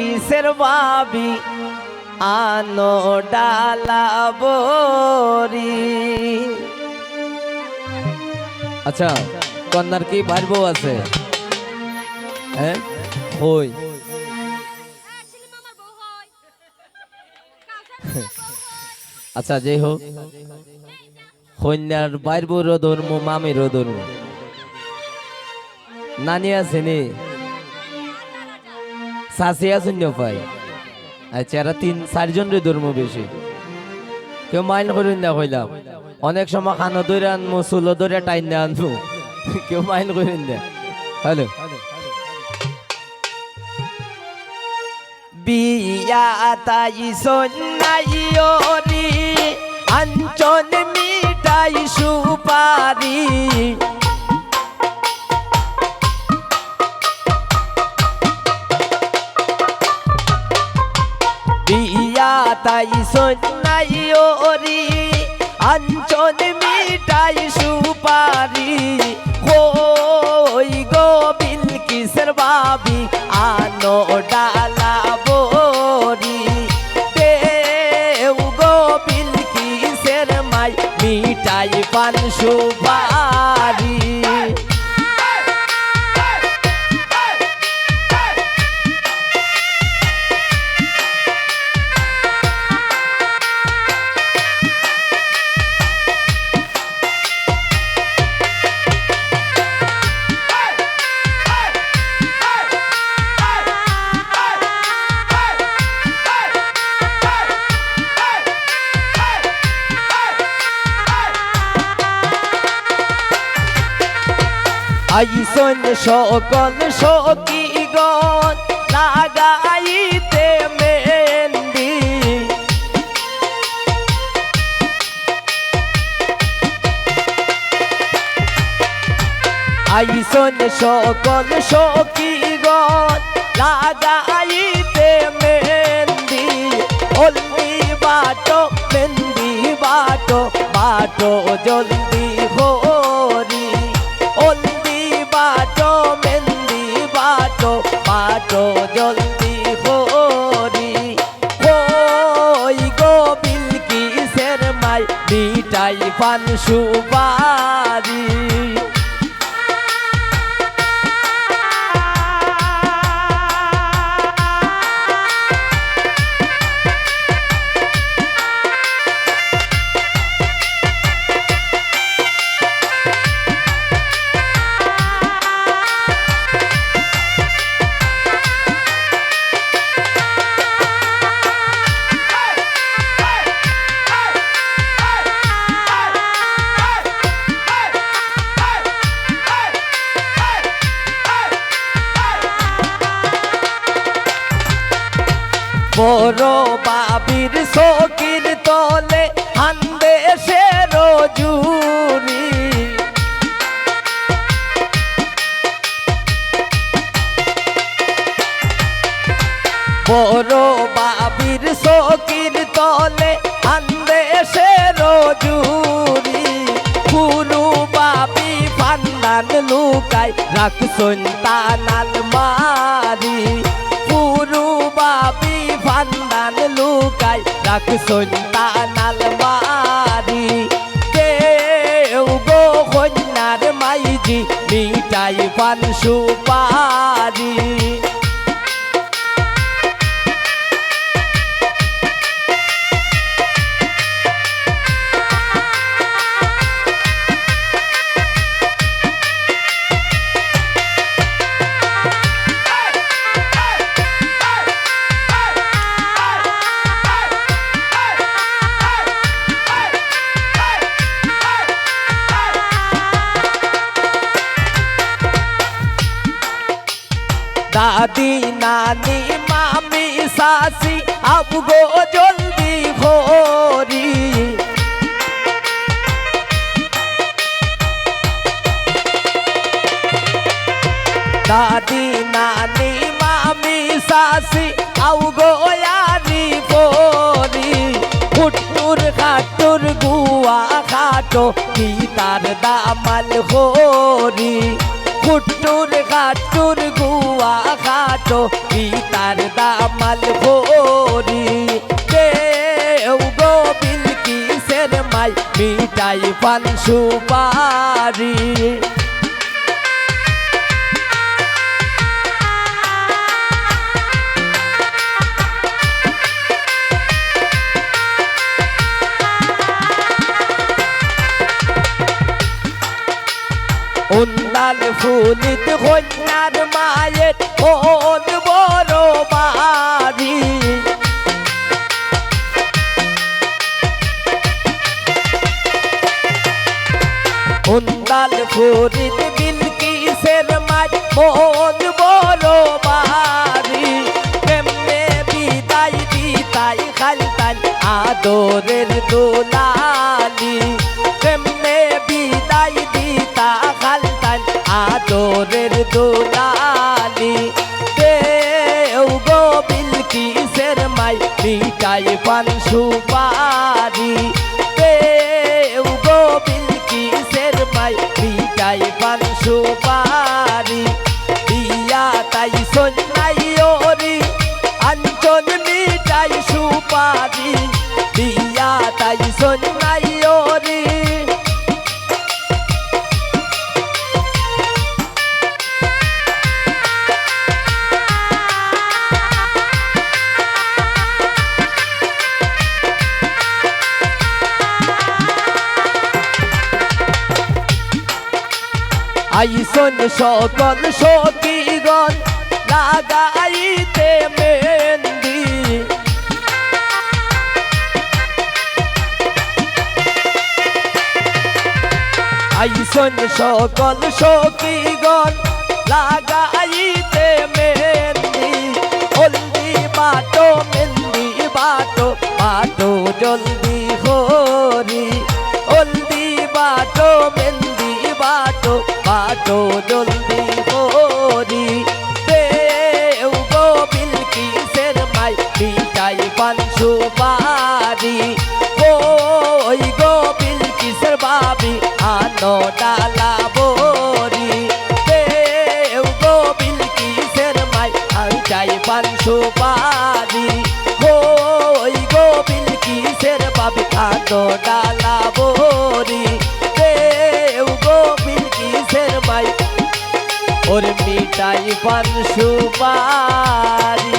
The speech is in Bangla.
কিসের ভাবি আনো ডালা বরি। আচ্ছা কন্যার কি ভাই বউ আছে? হ্যাঁ হই। আচ্ছা যাই হোক, কন্যার বাইর বউরও ধর্ম, মামিরও ধর্ম, নানি আসেনি, শাশি আসেন পাই। আচ্ছা এরা 3-4 জনের ধর্ম বেশি, কেউ মাইন্ড করেন না কইলাম। অনেক সময় খানো ধরে আনবো, চুলো ধরে টাইন না আনবো, কেউ মাইন্ড করেন না। হ্যালো বিয়া তাই সন্ন্যাইরি আঞ্চল মিঠাই সুপারি। বিয়া তাই সন্ন্যাইরি আঞ্চল মিঠাই সুপারি। হই গো বিলকিসের ভাবি আনো ডালা বরি। দেও গো বিলকিসের মাই মিঠাই পান সুপারি। আইসন সকল সখীগণ লাগাইতে মেহেন্দি। আইসন সকল সখীগণ লাগাইতে মেহেন্দি। হলদি বাটো মেহেন্দি বাটো, বাটো জলদি হরি। বাটো মেহেন্দি বাটো, বাটো জলদি হরি। হই গো বিলকিসের মাই মিঠাই পান সুপারি। বড় বাবির সকির তলে আন্দে সে রজুরি। বড় বাবির সকির তলে আন্দে সে রজুরি। পুরু বাবি ফান্দান লুকাই রাখছন তানাল মারি। পুরু বাবি ফান্দান লুকাই রাখছন তানাল মারি। কেউ গো কন্যার মাইজি মিঠাই পান সুপারি। দাদি নানি মামি শাশি আবগো জলদি হরি। দাদি নানি মামি শাশি আবগো ইয়ারি পরি। ফুটুর খাটুর গুয়া খাটো কি তার দামাল হরি। কুট্টুর খাট্টুর গুয়া খাটো পিতার দামাল ভরি দেও গো বিলকিসের মাই মিঠাই পান সুপারি উন্নাল ফুলিত কন্যার মায়ের ওন বড় বাড়ি উন্নাল ফুলিত বিলকিসের মায়ের ওন বড় বাড়ি কেমনে বিদায় দিতাই খালতান আদরের দোলালি কেমনে বিদায় দিতা খালতান আদরের দোলালি দেও গো বিলকিসের মাই মিঠাই পান সুপারি দেও গো বিলকিসের মাই মিঠাই পান সুপারি দিয়া তাই সন্ন্যাই ওরি আঞ্চল মিঠাই সুপারি দিয়া তাই সন্ন্যাই ওরি আইসন সকল সখীগণ লাগাইতে মেহেন্দি আইসন সকল সখীগণ লাগাইতে মেহেন্দি হলদি বাটো মেহেন্দি বাটো বাটো জলদি হরি হলদি বাটো মেহেন্দি বাটো বাটো জলদি হরি দেও গো বিলকিসের মাই মিঠাই পান সুপারি ওই গো বিলকিসের বাবি আনো ডালা বরি দেও গো বিলকিসের মাই মিঠাই পান সুপারি ওই গো বিলকিসের বাবি আনো ডালা বরি দেও গো বিলকিসের মাই ওর মিঠাই পান সুপারি